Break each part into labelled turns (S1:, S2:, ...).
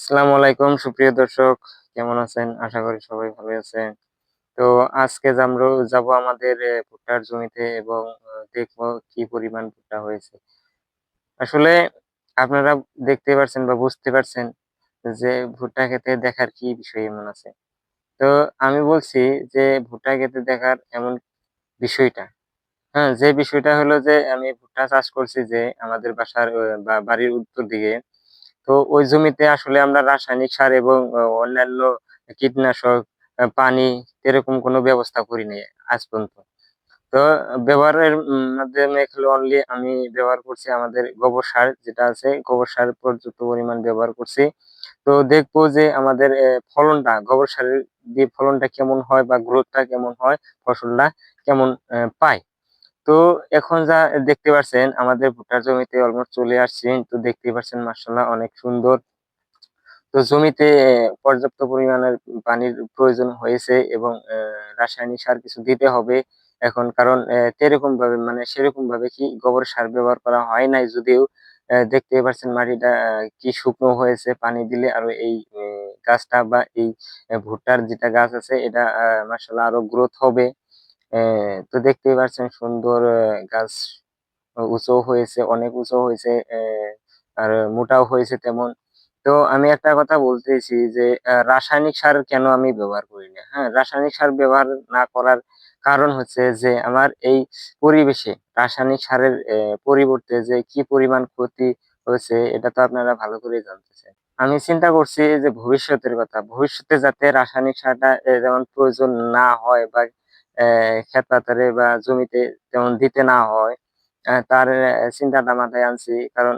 S1: আসসালামু আলাইকুম সুপ্রিয় দর্শক, কেমন আছেন? আশা করি সবাই ভালো আছেন। তো আজকে যাবো আমাদের ভুট্টার জমিতে এবং দেখবো কি পরিমাণ ভুট্টা হয়েছে। আসলে আপনারা দেখতে পারছেন বা বুঝতে পারছেন যে ভুট্টা ক্ষেতে দেখার কি বিষয় এমন আছে। তো আমি বলছি যে ভুট্টা ক্ষেতে দেখার এমন বিষয়টা, হ্যাঁ? যে বিষয়টা হলো যে আমি ভুট্টা চাষ করছি যে আমাদের বাসার বা বাড়ির উত্তর দিকে। তো ওই জমিতে আসলে আমরা রাসায়নিক সার এবং অন্যান্য কীটনাশক, পানি এরকম কোনো ব্যবস্থা করি নাই আজ পর্যন্ত। তো ব্যবহারের মাধ্যমে খালি অনলি আমি ব্যবহার করছি আমাদের গোবর সার যেটা আছে, গোবর সার পর্যাপ্ত পরিমাণ ব্যবহার করছি। তো দেখবো যে আমাদের ফলনটা গোবর সারের দিয়ে ফলনটা কেমন হয় বা গ্রোথটা কেমন হয়, ফসলটা কেমন পাই। তো এখন যা দেখতে পারছেন আমাদের ভুট্টার জমিতে অলমোস্ট চলে আসছি। তো দেখতেই পারছেন মাশাআল্লাহ অনেক সুন্দর। তো জমিতে পর্যাপ্ত পরিমাণের পানির প্রয়োজন হয়েছে এবং রাসায়নিক সার কিছু দিতে হবে এখন। কারণ তেরকমভাবে মানে সেরকমভাবে কি গোবর সার ব্যবহার করা হয় নাই যদিও দেখতেই পারছেন মাটিটা কি শুকনো হয়েছে পানি দিলে আরো এই গাছটা বা এই ভুট্টার যেটা গাছ আছে এটা মাশাআল্লাহ আরো গ্রোথ হবে। তো দেখতেই পারছেন সুন্দর গাছ উঁচু হয়েছে, অনেক উঁচু হয়েছে আর মোটাও হয়েছে তেমন। তো আমি একটা কথা বলতেছি যে রাসায়নিক সার কেন আমি ব্যবহার করি না, হ্যাঁ? রাসায়নিক সার ব্যবহার না করার কারণ হচ্ছে যে আমার এই পরিবেশে রাসায়নিক সারের পরিবর্তে যে কি পরিমাণ ক্ষতি হয়েছে এটা তো আপনারা ভালো করেই জানতেছেন। আমি চিন্তা করছি যে ভবিষ্যতের কথা। ভবিষ্যতে যাতে রাসায়নিক সারটা যেমন প্রয়োজন না হয় বা খেত পাতারে বা জমিতে তেমন দিতে না হয়, তার চিন্তাটা মাথায় আনছি। কারণ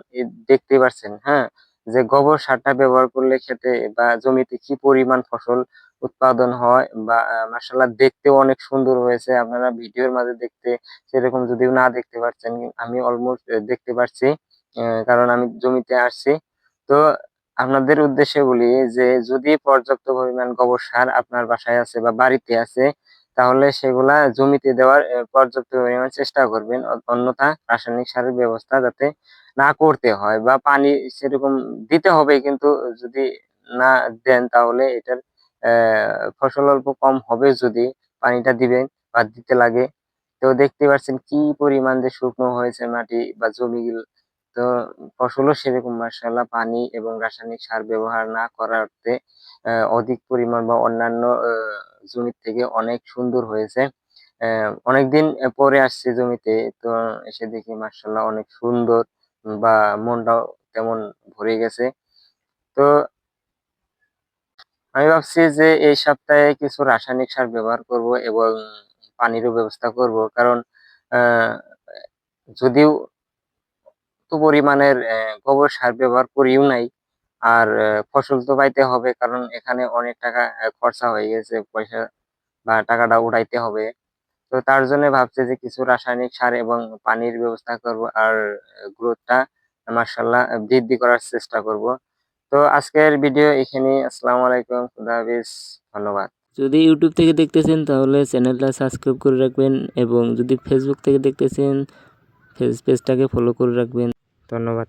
S1: দেখতেই পারছেন, হ্যাঁ? যে গোবর সারটা ব্যবহার করলে খেতে বা জমিতে কি পরিমাণ ফসল উৎপাদন হয় বা মাশাআল্লাহ দেখতেও অনেক সুন্দর হয়েছে। আপনারা ভিডিওর মাঝে দেখতে সেরকম যদিও না দেখতে পারছেন, আমি অলমোস্ট দেখতে পারছি। কারণ আমি জমিতে আসছি। তো আপনাদের উদ্দেশ্যে বলি যে যদি পর্যাপ্ত পরিমাণ গোবর সার আপনার বাসায় আছে বা বাড়িতে আছে, তাহলে সেগুলা জমিতে দেওয়ার পর্যাপ্ত পরিমাণ চেষ্টা করবেন। অন্যথা রাসায়নিক সারের ব্যবস্থা যাতে না করতে হয় বা পানি সেরকম দিতে হবে কিন্তু যদি না দেন তাহলে এটার ফসল অল্প কম হবে যদি পানিটা দিবেন বা দিতে লাগে। তো দেখতে পাচ্ছেন কি পরিমাণ যে শুকনো হয়েছে মাটি বা জমিগুলো। তো ফসলও সেরকম মাশাআল্লাহ পানি এবং রাসায়নিক সার ব্যবহার না করাতে অধিক পরিমাণ বা অন্যান্য জমির থেকে অনেক সুন্দর হয়েছে। অনেকদিন পরে আসছি জমিতে। তো এসে দেখি মাশাআল্লাহ অনেক সুন্দর বা মনটাও তেমন ভরে গেছে। তো আমি ভাবছি যে এই সপ্তাহে কিছু রাসায়নিক সার ব্যবহার করব এবং পানিরও ব্যবস্থা করব। কারণ আ যদিও অত পরিমাণের গোবর সার ব্যবহার করিও নাই। আর ফসল তো পাইতে হবে কারণ এখানে অনেক টাকা খরচা হয়ে গেছে। পয়সা বা টাকাটা উঠাইতে হবে। তো তার জন্য ভাবছি যে কিছু রাসায়নিক সার এবং পানির ব্যবস্থা করব। আর গ্রোথটা মাশাআল্লাহ বৃদ্ধি করার চেষ্টা করব। তো আজকের ভিডিও এখানেই। আসসালামু আলাইকুম। খুদা হাফেজ। ধন্যবাদ।
S2: যদি ইউটিউব থেকে দেখতেছেন তাহলে চ্যানেলটা সাবস্ক্রাইব করে রাখবেন এবং যদি ফেসবুক থেকে দেখতেছেন পেজটাকে ফলো করে রাখবেন।
S1: ধন্যবাদ।